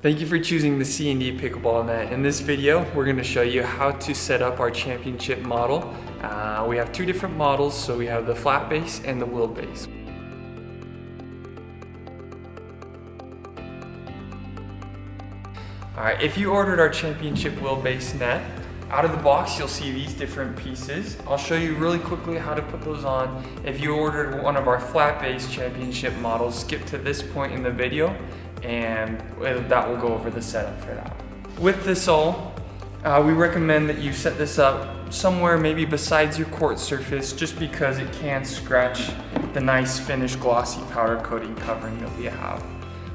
Thank you for choosing the C&D Pickleball net. In this video, we're going to show you how to set up our championship model. We have two different models, so we have the flat base and the wheel base. Alright, if you ordered our championship wheel base net, out of the box you'll see these different pieces. I'll show you really quickly how to put those on. If you ordered one of our flat base championship models, skip to this point in the video and that will go over the setup for that. With this all, we recommend that you set this up somewhere maybe besides your court surface, just because it can scratch the nice finished glossy powder coating covering that we have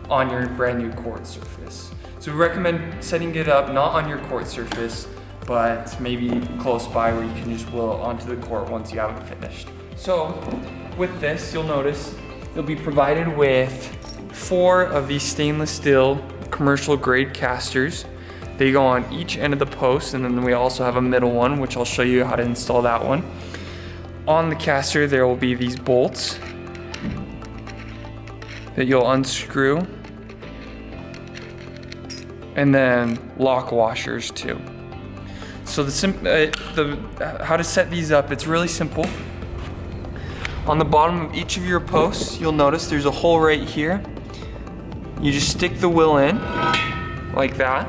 on your brand new court surface. So we recommend setting it up not on your court surface, but maybe close by where you can just wheel it onto the court once you have it finished. So with this, you'll notice you'll be provided with 4 of these stainless steel commercial grade casters. They go on each end of the post, and then we also have a middle one, which I'll show you how to install that one. On the caster there will be these bolts that you'll unscrew, and then lock washers too. So how to set these up, it's really simple. On the bottom of each of your posts, you'll notice there's a hole right here. You just stick the wheel in, like that.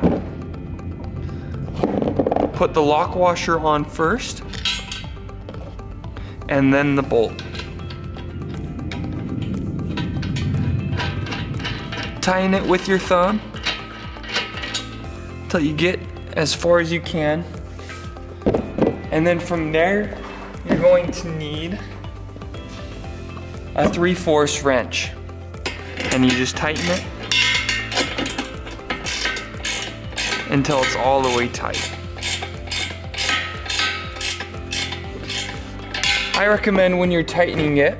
Put the lock washer on first, and then the bolt. Tighten it with your thumb till you get as far as you can. And then from there, you're going to need a 3/4 wrench. And you just tighten it until it's all the way tight. I recommend when you're tightening it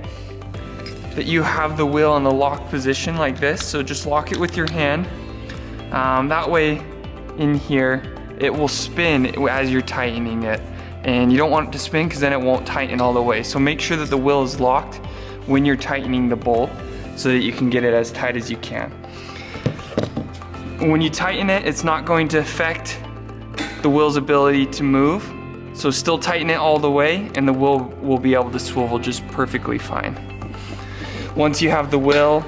that you have the wheel in the lock position like this, so just lock it with your hand. That way in here it will spin as you're tightening it, and you don't want it to spin because then it won't tighten all the way. So make sure that the wheel is locked when you're tightening the bolt so that you can get it as tight as you can. When you tighten it, it's not going to affect the wheel's ability to move. So still tighten it all the way and the wheel will be able to swivel just perfectly fine. Once you have the wheel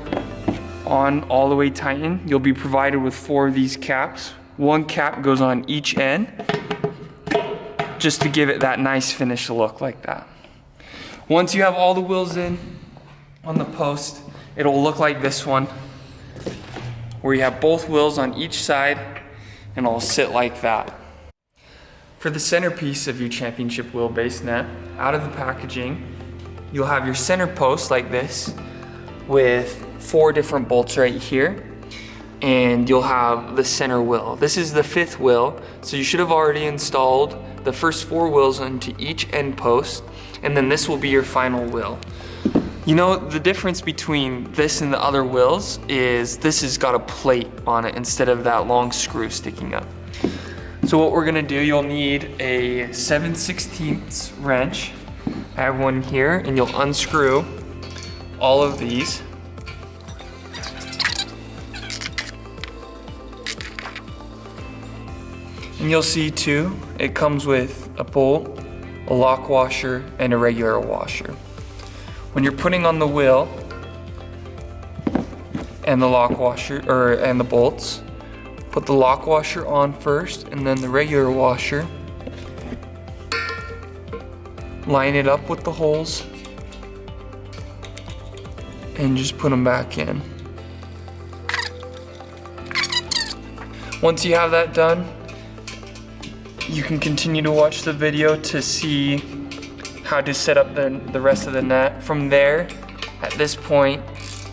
on all the way tightened, you'll be provided with 4 of these caps. 1 cap goes on each end, just to give it that nice finished look like that. Once you have all the wheels in on the post, it'll look like this one, where you have both wheels on each side and it'll sit like that. For the centerpiece of your championship wheel base net, out of the packaging, you'll have your center post like this with 4 different bolts right here, and you'll have the center wheel. This is the 5th wheel, so you should have already installed the first 4 wheels into each end post, and then this will be your final wheel. You know, the difference between this and the other wheels is this has got a plate on it instead of that long screw sticking up. So what we're gonna do, you'll need a 7/16 wrench. I have one here, and you'll unscrew all of these. And you'll see too, it comes with a bolt, a lock washer, and a regular washer. When you're putting on the wheel and the lock washer, and the bolts, put the lock washer on first and then the regular washer. Line it up with the holes and just put them back in. Once you have that done, you can continue to watch the video to see how to set up the rest of the net. From there, at this point,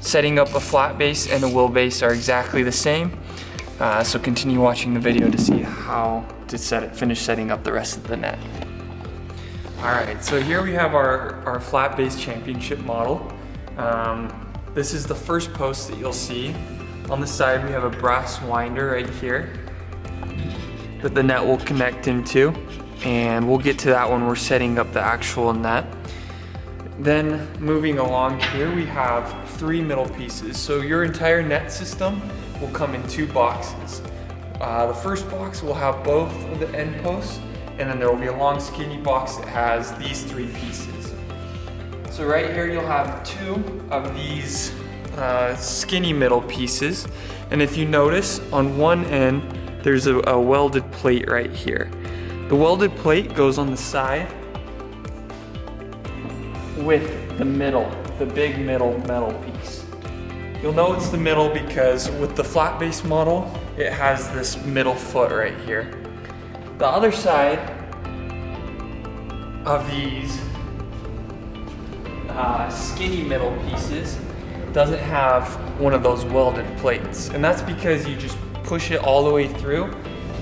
setting up a flat base and a wheel base are exactly the same. So continue watching the video to see how to finish setting up the rest of the net. Alright, so here we have our flat base championship model. This is the first post that you'll see. On the side we have a brass winder right here that the net will connect into, and we'll get to that when we're setting up the actual net. Then moving along here, we have 3 middle pieces. So your entire net system will come in 2 boxes. The first box will have both of the end posts, and then there will be a long skinny box that has these 3 pieces. So right here you'll have 2 of these skinny middle pieces, and if you notice on one end there's a welded plate right here. The welded plate goes on the side with the middle, the big middle metal piece. You'll know it's the middle because with the flat base model, it has this middle foot right here. The other side of these skinny middle pieces doesn't have one of those welded plates. And that's because you just push it all the way through,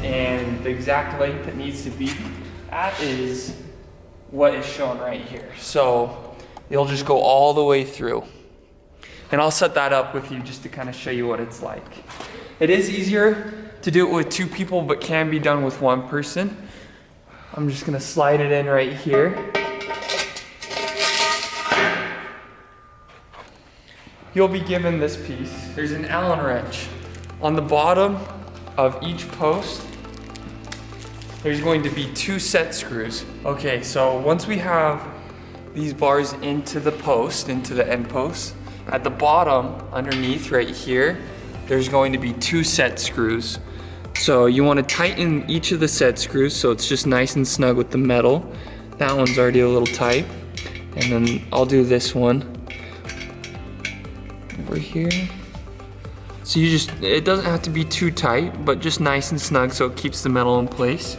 and the exact length it needs to be at is what is shown right here. So it'll just go all the way through. And I'll set that up with you just to kind of show you what it's like. It is easier to do it with 2 people, but can be done with 1 person. I'm just gonna slide it in right here. You'll be given this piece. There's an Allen wrench. On the bottom of each post, there's going to be 2 set screws. Okay, so once we have these bars into the post, into the end post, at the bottom, underneath right here, there's going to be 2 set screws. So you want to tighten each of the set screws so it's just nice and snug with the metal. That one's already a little tight. And then I'll do this one over here. So it doesn't have to be too tight, but just nice and snug so it keeps the metal in place.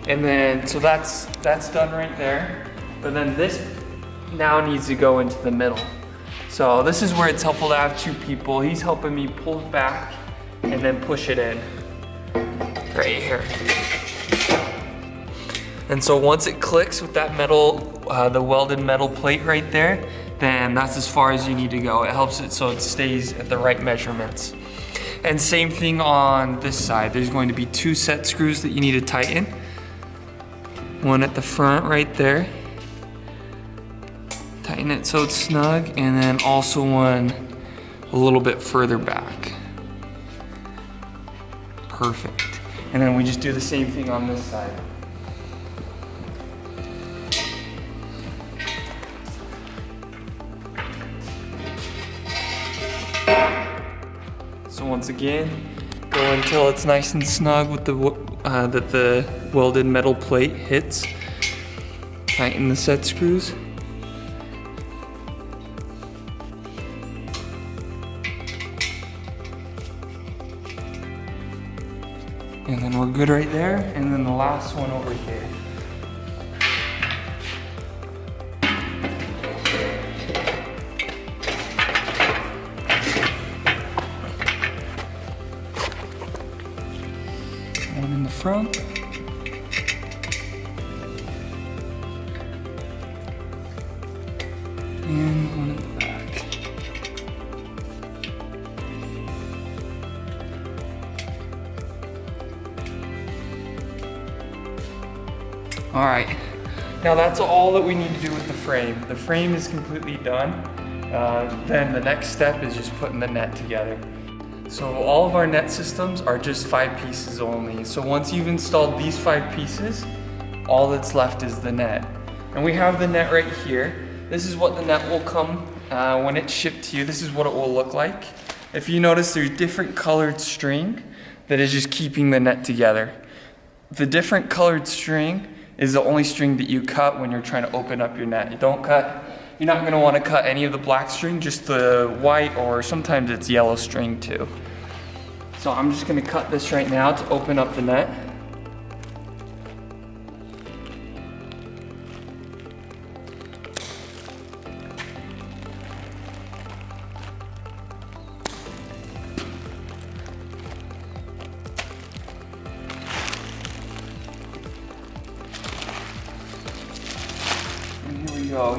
And then, so that's done right there. But then this now needs to go into the middle. So this is where it's helpful to have 2 people. He's helping me pull it back and then push it in right here. And so once it clicks with that metal, the welded metal plate right there, then that's as far as you need to go. It helps it so it stays at the right measurements. And same thing on this side. There's going to be 2 set screws that you need to tighten. One at the front right there. Tighten it so it's snug, and then also one a little bit further back. Perfect. And then we just do the same thing on this side. So once again, go until it's nice and snug with that the welded metal plate hits. Tighten the set screws. And then we're good right there. And then the last one over here. One in the front. And one in the back. All right, now that's all that we need to do with the frame. The frame is completely done. Then the next step is just putting the net together. So all of our net systems are just 5 pieces only. So once you've installed these 5 pieces, all that's left is the net. And we have the net right here. This is what the net will come when it's shipped to you. This is what it will look like. If you notice, there's different colored string that is just keeping the net together. The different colored string is the only string that you cut when you're trying to open up your net. You're not gonna wanna cut any of the black string, just the white, or sometimes it's yellow string too. So I'm just gonna cut this right now to open up the net.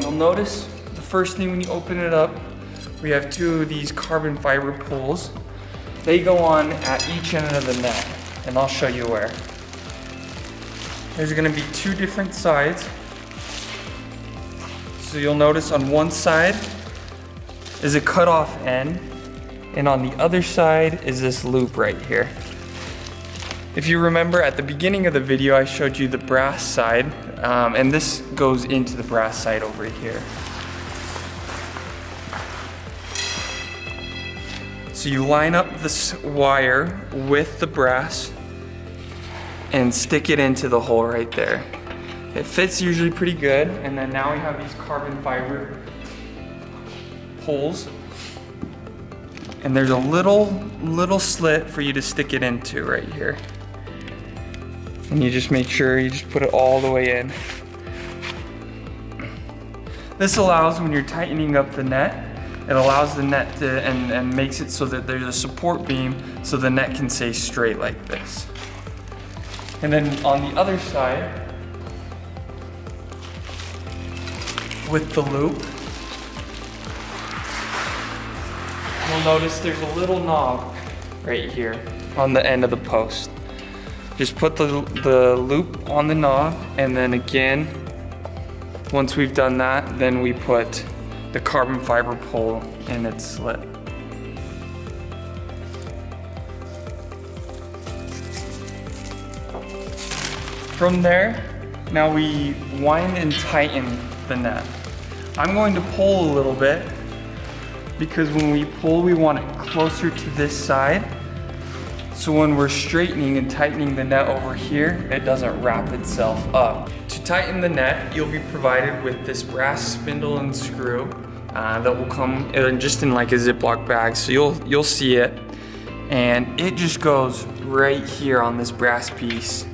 You'll notice the first thing when you open it up, we have 2 of these carbon fiber pulls. They go on at each end of the net, and I'll show you where. There's gonna be 2 different sides. So you'll notice on one side is a cutoff end, and on the other side is this loop right here. If you remember at the beginning of the video, I showed you the brass side, and this goes into the brass side over here. So you line up this wire with the brass and stick it into the hole right there. It fits usually pretty good, and then now we have these carbon fiber holes, and there's a little slit for you to stick it into right here. And you just make sure you just put it all the way in. This allows, when you're tightening up the net, it allows the net to, and makes it so that there's a support beam so the net can stay straight like this. And then on the other side, with the loop, you'll notice there's a little knob right here on the end of the post. Just put the loop on the knob, and then again, once we've done that, then we put the carbon fiber pole in its slit. From there, now we wind and tighten the net. I'm going to pull a little bit because when we pull, we want it closer to this side. So when we're straightening and tightening the net over here, it doesn't wrap itself up. To tighten the net, you'll be provided with this brass spindle and screw that will come just in like a Ziploc bag. So you'll see it, and it just goes right here on this brass piece.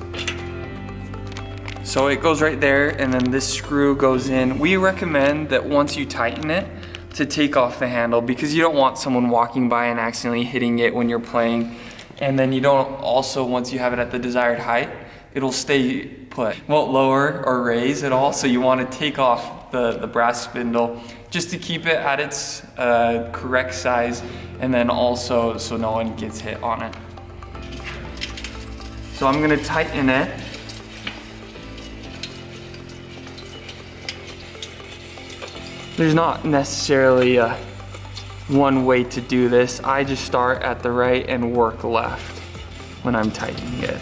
So it goes right there, and then this screw goes in. We recommend that once you tighten it, to take off the handle, because you don't want someone walking by and accidentally hitting it when you're playing. And then you don't also, once you have it at the desired height, it'll stay put. It won't lower or raise at all, so you want to take off the brass spindle just to keep it at its correct size, and then also so no one gets hit on it. So I'm gonna tighten it. There's not necessarily a one way to do this. I just start at the right and work left when I'm tightening it.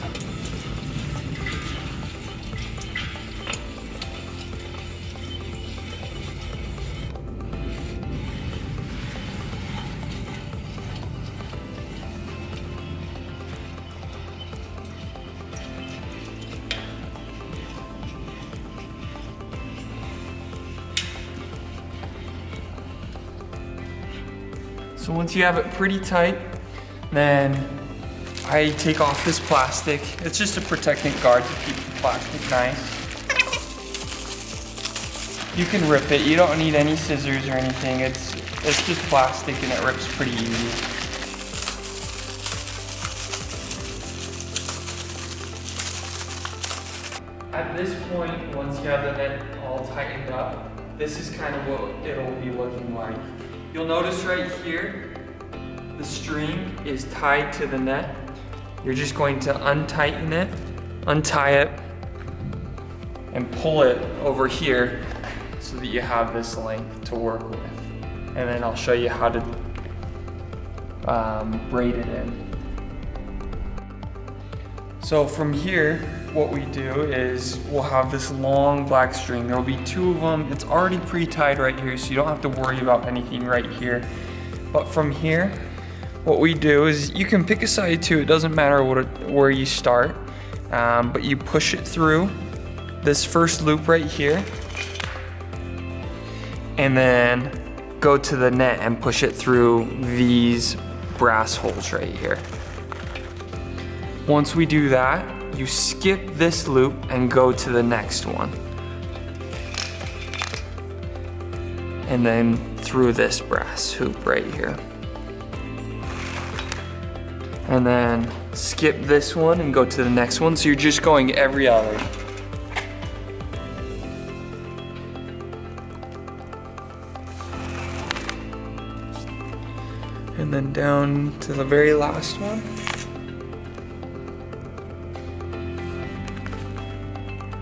So once you have it pretty tight, then I take off this plastic. It's just a protectant guard to keep the plastic nice. You can rip it. You don't need any scissors or anything. It's just plastic, and it rips pretty easy. At this point, once you have the net all tightened up, this is kind of what it'll be looking like. You'll notice right here, the string is tied to the net. You're just going to untighten it, untie it, and pull it over here so that you have this length to work with. And then I'll show you how to braid it in. So from here, what we do is we'll have this long black string. There'll be 2 of them. It's already pre-tied right here, so you don't have to worry about anything right here. But from here, what we do is you can pick a side too. It doesn't matter where you start, but you push it through this first loop right here, and then go to the net and push it through these brass holes right here. Once we do that, you skip this loop and go to the next one. And then through this brass hoop right here. And then skip this one and go to the next one. So you're just going every other. And then down to the very last one.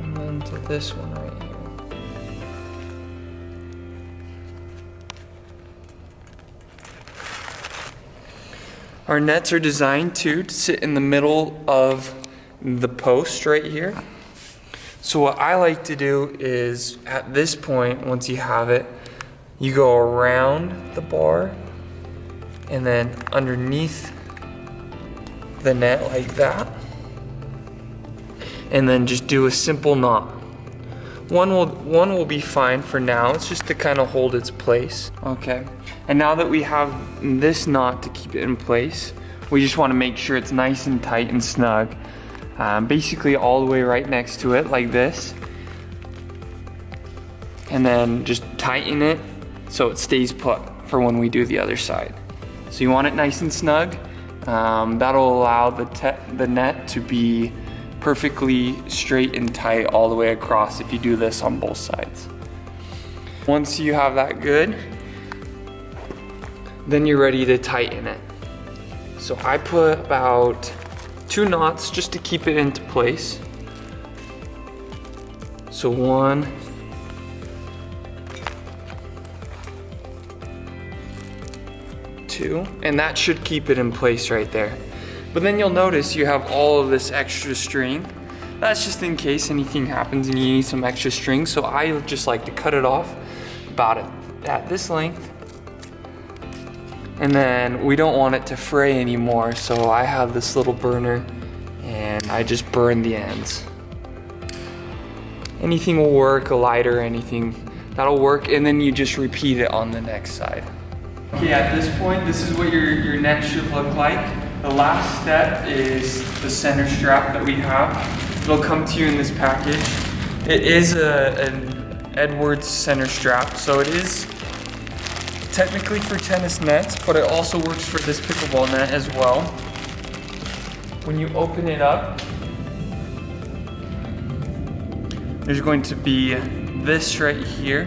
And then to this one right here. Our nets are designed to sit in the middle of the post right here. So what I like to do is at this point, once you have it, you go around the bar and then underneath the net like that. And then just do a simple knot. One will be fine for now. It's just to kind of hold its place. Okay, and now that we have this knot to keep it in place, we just want to make sure it's nice and tight and snug. Basically all the way right next to it like this. And then just tighten it so it stays put for when we do the other side. So you want it nice and snug. That'll allow the net to be perfectly straight and tight all the way across if you do this on both sides. Once you have that good, then you're ready to tighten it. So I put about 2 knots just to keep it into place. So 1, 2, and that should keep it in place right there. But then you'll notice you have all of this extra string. That's just in case anything happens and you need some extra string. So I just like to cut it off about at this length. And then we don't want it to fray anymore. So I have this little burner and I just burn the ends. Anything will work, a lighter, anything, that'll work. And then you just repeat it on the next side. Okay, at this point, this is what your net should look like. The last step is the center strap that we have. It'll come to you in this package. It is an Edwards center strap, so it is technically for tennis nets, but it also works for this pickleball net as well. When you open it up, there's going to be this right here.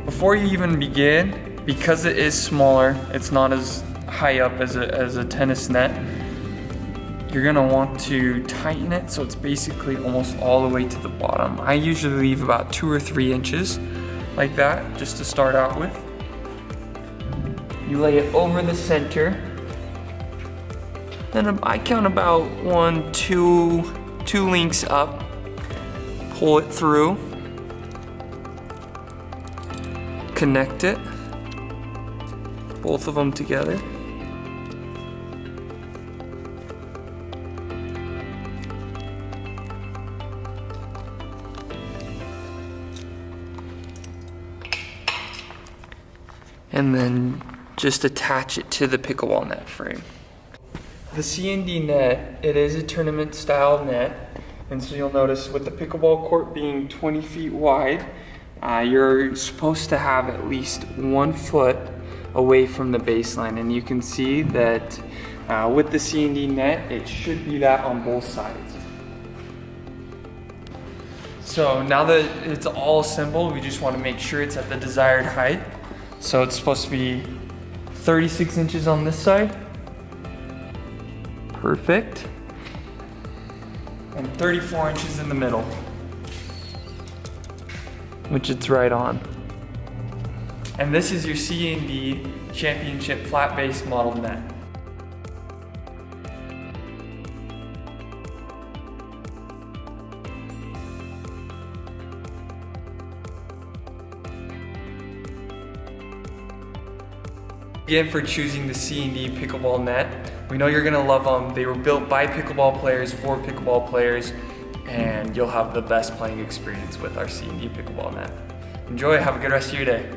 Before you even begin, because it is smaller, it's not as high up as a tennis net, you're gonna want to tighten it so it's basically almost all the way to the bottom. I usually leave about 2 or 3 inches like that just to start out with. You lay it over the center. Then I count about 1, 2 links up. Pull it through. Connect it. Both of them together. And then just attach it to the pickleball net frame. The C&D net, it is a tournament style net, and so you'll notice with the pickleball court being 20 feet wide, you're supposed to have at least 1 foot away from the baseline, and you can see that with the C&D net, it should be that on both sides. So now that it's all assembled, we just want to make sure it's at the desired height. So it's supposed to be 36 inches on this side. Perfect. And 34 inches in the middle, which it's right on. And this is your C&D Championship flat base model net. Again, for choosing the C&D Pickleball net. We know you're gonna love them. They were built by pickleball players for pickleball players, and you'll have the best playing experience with our C&D Pickleball net. Enjoy, have a good rest of your day.